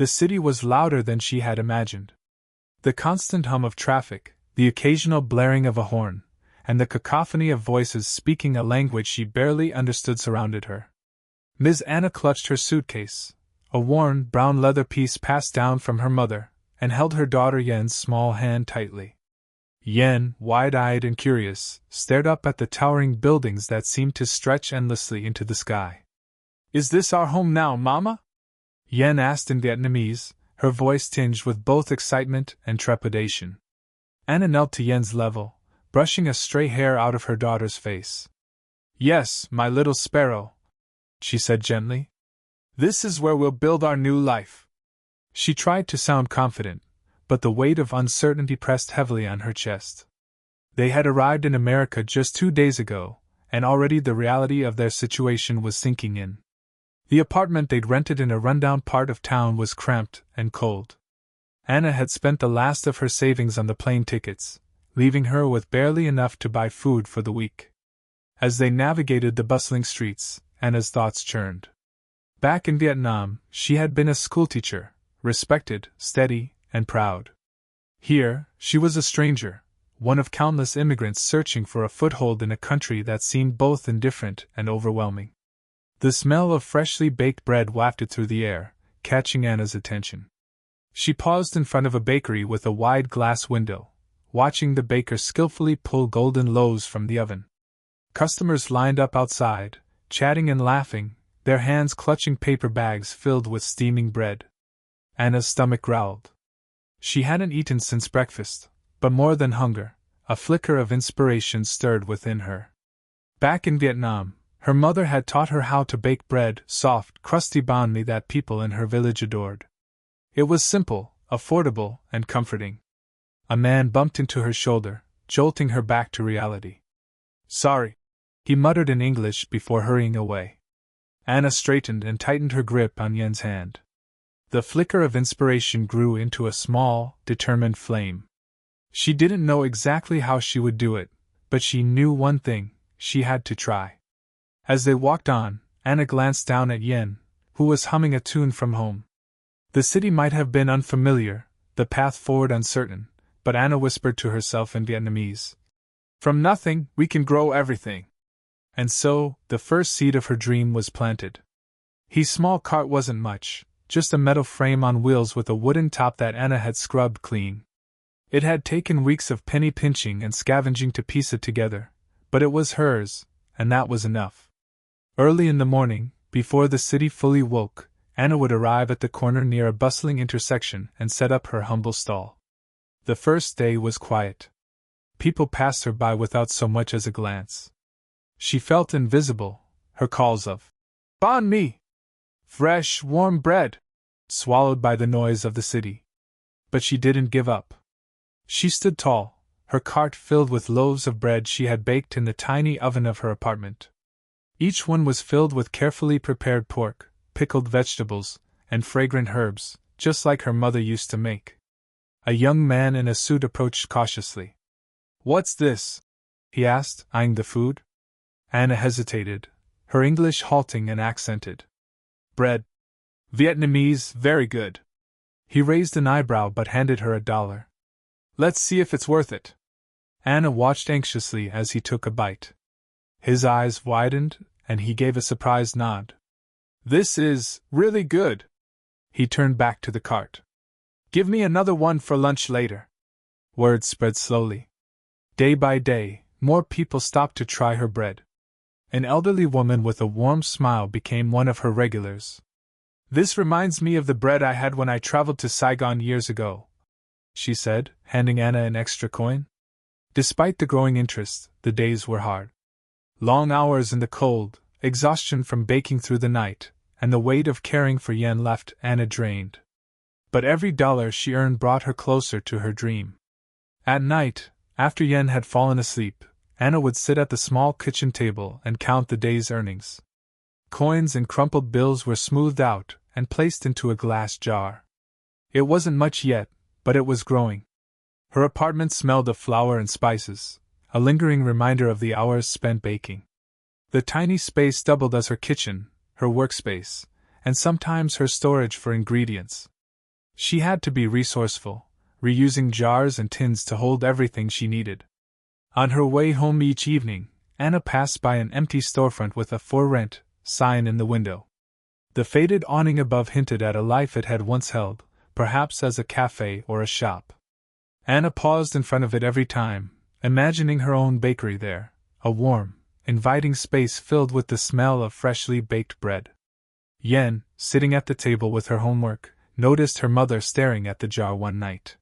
The city was louder than she had imagined. The constant hum of traffic, the occasional blaring of a horn, and the cacophony of voices speaking a language she barely understood surrounded her. Ms. Anna clutched her suitcase, a worn, brown leather piece passed down from her mother, and held her daughter Yen's small hand tightly. Yen, wide-eyed and curious, stared up at the towering buildings that seemed to stretch endlessly into the sky. "Is this our home now, Mama?" Yen asked in Vietnamese, her voice tinged with both excitement and trepidation. Anna knelt to Yen's level, brushing a stray hair out of her daughter's face. "Yes, my little sparrow," she said gently. "This is where we'll build our new life." She tried to sound confident, but the weight of uncertainty pressed heavily on her chest. They had arrived in America just 2 days ago, and already the reality of their situation was sinking in. The apartment they'd rented in a rundown part of town was cramped and cold. Anna had spent the last of her savings on the plane tickets, leaving her with barely enough to buy food for the week. As they navigated the bustling streets, Anna's thoughts churned. Back in Vietnam, she had been a schoolteacher, respected, steady, and proud. Here, she was a stranger, one of countless immigrants searching for a foothold in a country that seemed both indifferent and overwhelming. The smell of freshly baked bread wafted through the air, catching Anna's attention. She paused in front of a bakery with a wide glass window, watching the baker skillfully pull golden loaves from the oven. Customers lined up outside, chatting and laughing, their hands clutching paper bags filled with steaming bread. Anna's stomach growled. She hadn't eaten since breakfast, but more than hunger, a flicker of inspiration stirred within her. Back in Vietnam, her mother had taught her how to bake bread, soft, crusty banh mi that people in her village adored. It was simple, affordable, and comforting. A man bumped into her shoulder, jolting her back to reality. "Sorry," he muttered in English before hurrying away. Anna straightened and tightened her grip on Yen's hand. The flicker of inspiration grew into a small, determined flame. She didn't know exactly how she would do it, but she knew one thing: she had to try. As they walked on, Anna glanced down at Yen, who was humming a tune from home. The city might have been unfamiliar, the path forward uncertain, but Anna whispered to herself in Vietnamese, "From nothing, we can grow everything." And so, the first seed of her dream was planted. His small cart wasn't much, just a metal frame on wheels with a wooden top that Anna had scrubbed clean. It had taken weeks of penny pinching and scavenging to piece it together, but it was hers, and that was enough. Early in the morning, before the city fully woke, Anna would arrive at the corner near a bustling intersection and set up her humble stall. The first day was quiet. People passed her by without so much as a glance. She felt invisible, her calls of "banh mi," fresh, warm bread, swallowed by the noise of the city. But she didn't give up. She stood tall, her cart filled with loaves of bread she had baked in the tiny oven of her apartment. Each one was filled with carefully prepared pork, pickled vegetables, and fragrant herbs, just like her mother used to make. A young man in a suit approached cautiously. "What's this?" he asked, eyeing the food. Anna hesitated, her English halting and accented. "Bread. Vietnamese, very good." He raised an eyebrow but handed her $1. "Let's see if it's worth it." Anna watched anxiously as he took a bite. His eyes widened, and he gave a surprised nod. "This is really good." He turned back to the cart. "Give me another one for lunch later." Word spread slowly. Day by day, more people stopped to try her bread. An elderly woman with a warm smile became one of her regulars. "This reminds me of the bread I had when I traveled to Saigon years ago," she said, handing Anna an extra coin. Despite the growing interest, the days were hard. Long hours in the cold, exhaustion from baking through the night, and the weight of caring for Yen left Anna drained. But every dollar she earned brought her closer to her dream. At night, after Yen had fallen asleep, Anna would sit at the small kitchen table and count the day's earnings. Coins and crumpled bills were smoothed out and placed into a glass jar. It wasn't much yet, but it was growing. Her apartment smelled of flour and spices, a lingering reminder of the hours spent baking. The tiny space doubled as her kitchen, her workspace, and sometimes her storage for ingredients. She had to be resourceful, reusing jars and tins to hold everything she needed. On her way home each evening, Anna passed by an empty storefront with a "For Rent" sign in the window. The faded awning above hinted at a life it had once held, perhaps as a cafe or a shop. Anna paused in front of it every time, imagining her own bakery there, a warm, inviting space filled with the smell of freshly baked bread. Yen, sitting at the table with her homework, noticed her mother staring at the jar one night.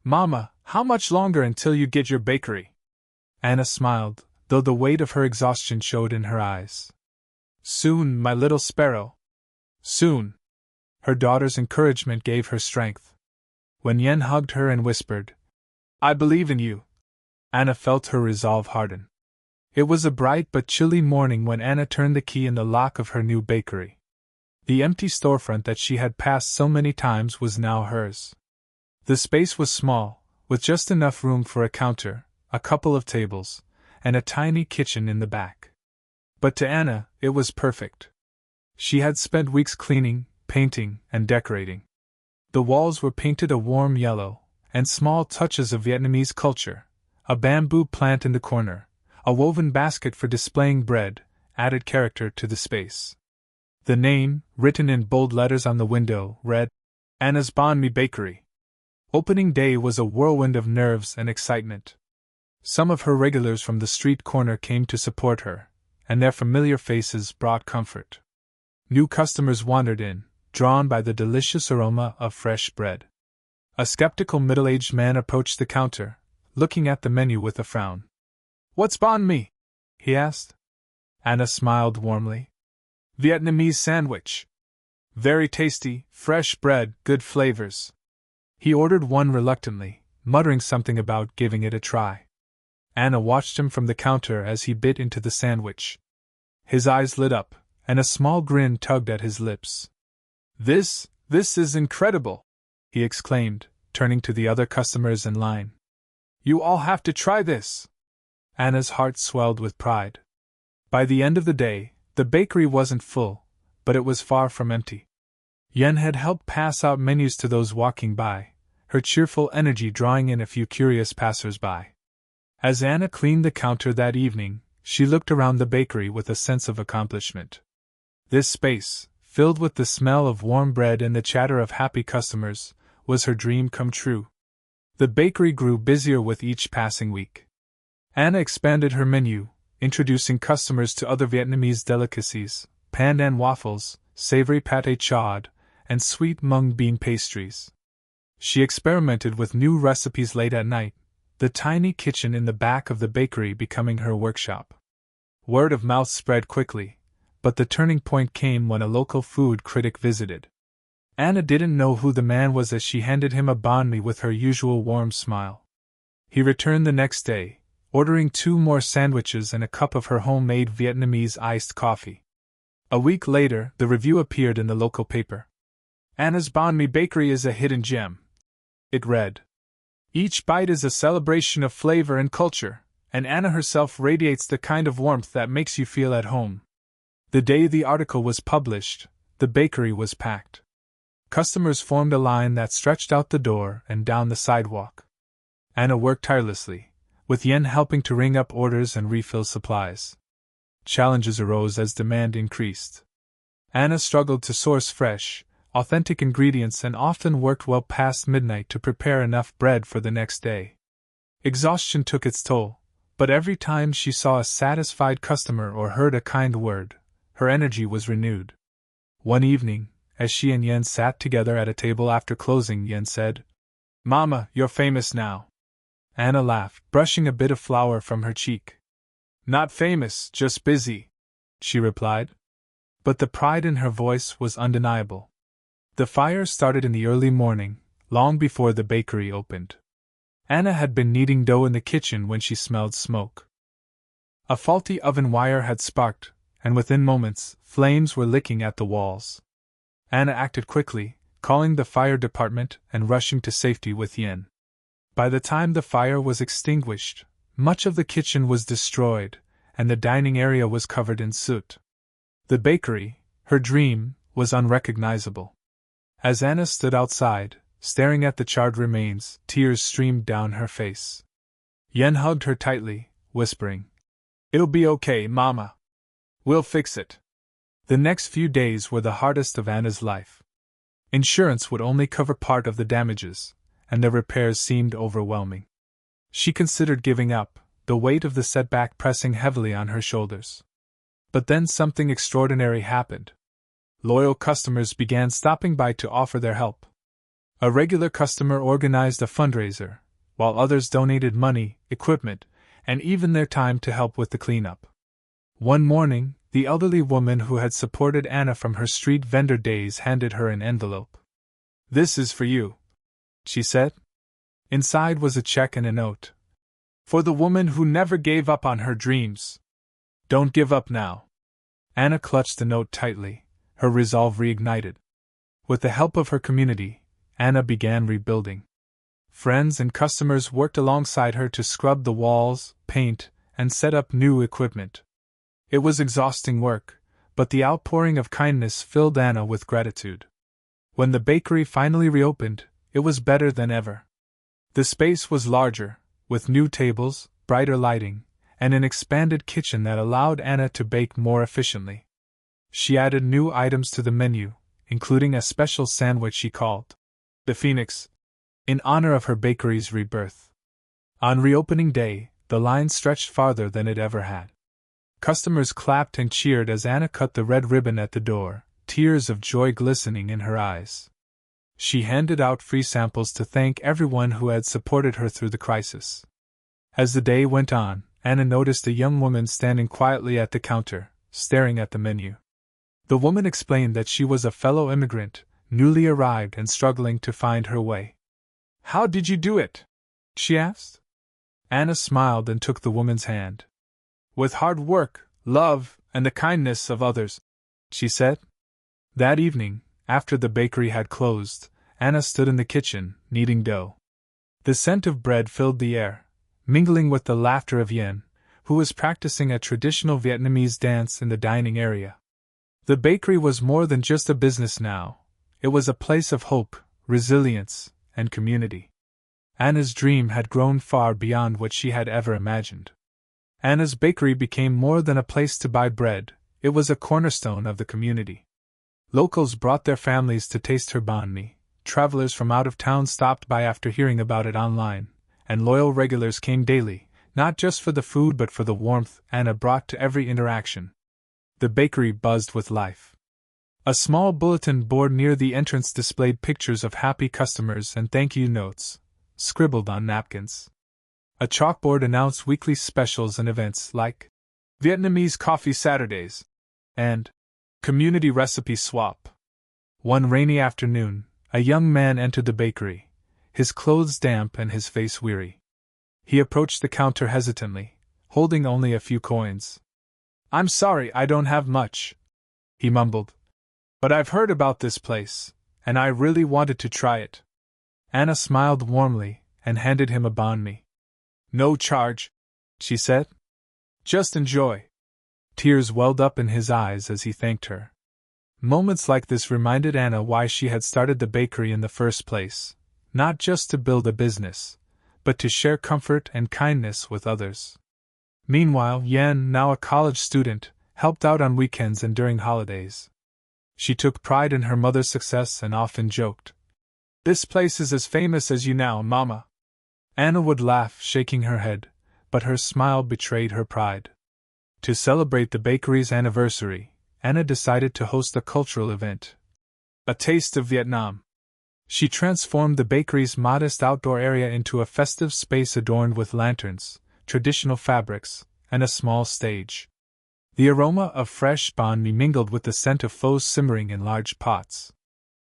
"Mama, how much longer until you get your bakery?" Anna smiled, though the weight of her exhaustion showed in her eyes. "Soon, my little sparrow. Soon." Her daughter's encouragement gave her strength. When Yen hugged her and whispered, "I believe in you," Anna felt her resolve harden. It was a bright but chilly morning when Anna turned the key in the lock of her new bakery. The empty storefront that she had passed so many times was now hers. The space was small, with just enough room for a counter, a couple of tables, and a tiny kitchen in the back. But to Anna, it was perfect. She had spent weeks cleaning, painting, and decorating. The walls were painted a warm yellow, and small touches of Vietnamese culture, a bamboo plant in the corner, a woven basket for displaying bread, added character to the space. The name, written in bold letters on the window, read, "Anna's Banh Mi Bakery." Opening day was a whirlwind of nerves and excitement. Some of her regulars from the street corner came to support her, and their familiar faces brought comfort. New customers wandered in, drawn by the delicious aroma of fresh bread. A skeptical middle-aged man approached the counter, looking at the menu with a frown. "What's banh mi?" he asked. Anna smiled warmly. "Vietnamese sandwich. Very tasty, fresh bread, good flavors." He ordered one reluctantly, muttering something about giving it a try. Anna watched him from the counter as he bit into the sandwich. His eyes lit up, and a small grin tugged at his lips. This is incredible," he exclaimed, turning to the other customers in line. "You all have to try this." Anna's heart swelled with pride. By the end of the day, the bakery wasn't full, but it was far from empty. Yen had helped pass out menus to those walking by, her cheerful energy drawing in a few curious passers-by. As Anna cleaned the counter that evening, she looked around the bakery with a sense of accomplishment. This space, filled with the smell of warm bread and the chatter of happy customers, was her dream come true. The bakery grew busier with each passing week. Anna expanded her menu, introducing customers to other Vietnamese delicacies, pandan waffles, savory pâté chaud, and sweet mung bean pastries. She experimented with new recipes late at night, the tiny kitchen in the back of the bakery becoming her workshop. Word of mouth spread quickly, but the turning point came when a local food critic visited. Anna didn't know who the man was as she handed him a banh mi with her usual warm smile. He returned the next day, ordering 2 more sandwiches and a cup of her homemade Vietnamese iced coffee. A week later, the review appeared in the local paper. "Anna's Banh Mi Bakery is a hidden gem," it read. "Each bite is a celebration of flavor and culture, and Anna herself radiates the kind of warmth that makes you feel at home." The day the article was published, the bakery was packed. Customers formed a line that stretched out the door and down the sidewalk. Anna worked tirelessly, with Yen helping to ring up orders and refill supplies. Challenges arose as demand increased. Anna struggled to source fresh, authentic ingredients and often worked well past midnight to prepare enough bread for the next day. Exhaustion took its toll, but every time she saw a satisfied customer or heard a kind word, her energy was renewed. One evening, as she and Yen sat together at a table after closing, Yen said, "Mama, you're famous now." Anna laughed, brushing a bit of flour from her cheek. "Not famous, just busy," she replied. But the pride in her voice was undeniable. The fire started in the early morning, long before the bakery opened. Anna had been kneading dough in the kitchen when she smelled smoke. A faulty oven wire had sparked, and within moments, flames were licking at the walls. Anna acted quickly, calling the fire department and rushing to safety with Yen. By the time the fire was extinguished, much of the kitchen was destroyed, and the dining area was covered in soot. The bakery, her dream, was unrecognizable. As Anna stood outside, staring at the charred remains. Tears streamed down her face. Yen hugged her tightly, whispering, "It'll be okay, Mama. We'll fix it." The next few days were the hardest of Anna's life. Insurance would only cover part of the damages, and the repairs seemed overwhelming. She considered giving up, the weight of the setback pressing heavily on her shoulders. But then something extraordinary happened. Loyal customers began stopping by to offer their help. A regular customer organized a fundraiser, while others donated money, equipment, and even their time to help with the cleanup. One morning, the elderly woman who had supported Anna from her street vendor days handed her an envelope. "This is for you," she said. Inside was a check and a note. "For the woman who never gave up on her dreams. Don't give up now." Anna clutched the note tightly, her resolve reignited. With the help of her community, Anna began rebuilding. Friends and customers worked alongside her to scrub the walls, paint, and set up new equipment. It was exhausting work, but the outpouring of kindness filled Anna with gratitude. When the bakery finally reopened, it was better than ever. The space was larger, with new tables, brighter lighting, and an expanded kitchen that allowed Anna to bake more efficiently. She added new items to the menu, including a special sandwich she called the Phoenix, in honor of her bakery's rebirth. On reopening day, the line stretched farther than it ever had. Customers clapped and cheered as Anna cut the red ribbon at the door, tears of joy glistening in her eyes. She handed out free samples to thank everyone who had supported her through the crisis. As the day went on, Anna noticed a young woman standing quietly at the counter, staring at the menu. The woman explained that she was a fellow immigrant, newly arrived and struggling to find her way. "How did you do it?" she asked. Anna smiled and took the woman's hand. "With hard work, love, and the kindness of others," she said. That evening, after the bakery had closed, Anna stood in the kitchen, kneading dough. The scent of bread filled the air, mingling with the laughter of Yen, who was practicing a traditional Vietnamese dance in the dining area. The bakery was more than just a business now. It was a place of hope, resilience, and community. Anna's dream had grown far beyond what she had ever imagined. Anna's bakery became more than a place to buy bread, it was a cornerstone of the community. Locals brought their families to taste her banh mi, travelers from out of town stopped by after hearing about it online, and loyal regulars came daily, not just for the food but for the warmth Anna brought to every interaction. The bakery buzzed with life. A small bulletin board near the entrance displayed pictures of happy customers and thank you notes, scribbled on napkins. A chalkboard announced weekly specials and events like Vietnamese Coffee Saturdays and Community Recipe Swap. One rainy afternoon, a young man entered the bakery, his clothes damp and his face weary. He approached the counter hesitantly, holding only a few coins. "I'm sorry I don't have much," he mumbled. "But I've heard about this place, and I really wanted to try it." Anna smiled warmly and handed him a banh mi. "No charge," she said. "Just enjoy." Tears welled up in his eyes as he thanked her. Moments like this reminded Anna why she had started the bakery in the first place, not just to build a business, but to share comfort and kindness with others. Meanwhile, Yan, now a college student, helped out on weekends and during holidays. She took pride in her mother's success and often joked, "This place is as famous as you now, Mama." Anna would laugh, shaking her head, but her smile betrayed her pride. To celebrate the bakery's anniversary, Anna decided to host a cultural event. A Taste of Vietnam. She transformed the bakery's modest outdoor area into a festive space adorned with lanterns, traditional fabrics, and a small stage. The aroma of fresh banh mi mingled with the scent of pho simmering in large pots.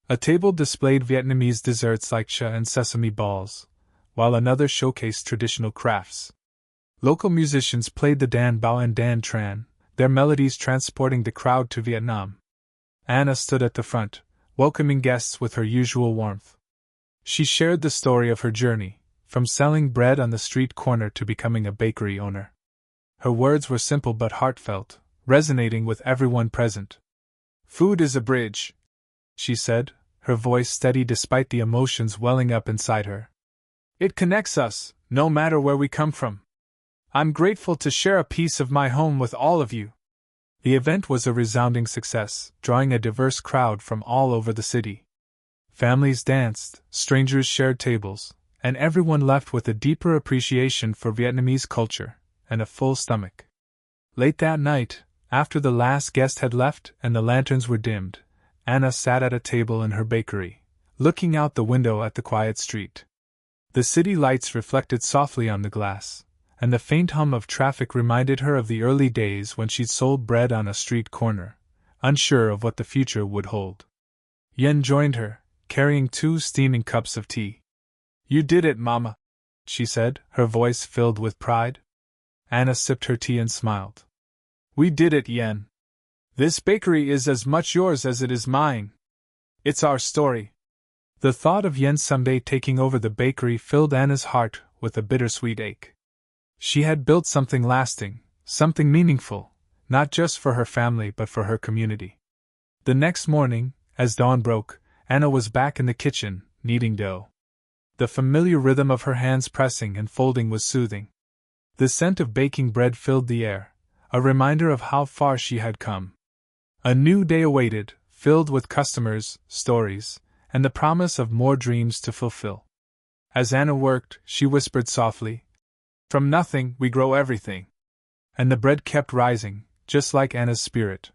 A table displayed Vietnamese desserts like cha and sesame balls, while another showcased traditional crafts. Local musicians played the dan bao and dan tran, their melodies transporting the crowd to Vietnam. Anna stood at the front, welcoming guests with her usual warmth. She shared the story of her journey, from selling bread on the street corner to becoming a bakery owner. Her words were simple but heartfelt, resonating with everyone present. "Food is a bridge," she said, her voice steady despite the emotions welling up inside her. "It connects us, no matter where we come from. I'm grateful to share a piece of my home with all of you." The event was a resounding success, drawing a diverse crowd from all over the city. Families danced, strangers shared tables, and everyone left with a deeper appreciation for Vietnamese culture and a full stomach. Late that night, after the last guest had left and the lanterns were dimmed, Anna sat at a table in her bakery, looking out the window at the quiet street. The city lights reflected softly on the glass, and the faint hum of traffic reminded her of the early days when she'd sold bread on a street corner, unsure of what the future would hold. Yen joined her, carrying 2 steaming cups of tea. "You did it, Mama," she said, her voice filled with pride. Anna sipped her tea and smiled. "We did it, Yen. This bakery is as much yours as it is mine. It's our story." The thought of Yen someday taking over the bakery filled Anna's heart with a bittersweet ache. She had built something lasting, something meaningful, not just for her family but for her community. The next morning, as dawn broke, Anna was back in the kitchen, kneading dough. The familiar rhythm of her hands pressing and folding was soothing. The scent of baking bread filled the air, a reminder of how far she had come. A new day awaited, filled with customers, stories, and the promise of more dreams to fulfill. As Anna worked, she whispered softly, "From nothing, we grow everything." And the bread kept rising, just like Anna's spirit.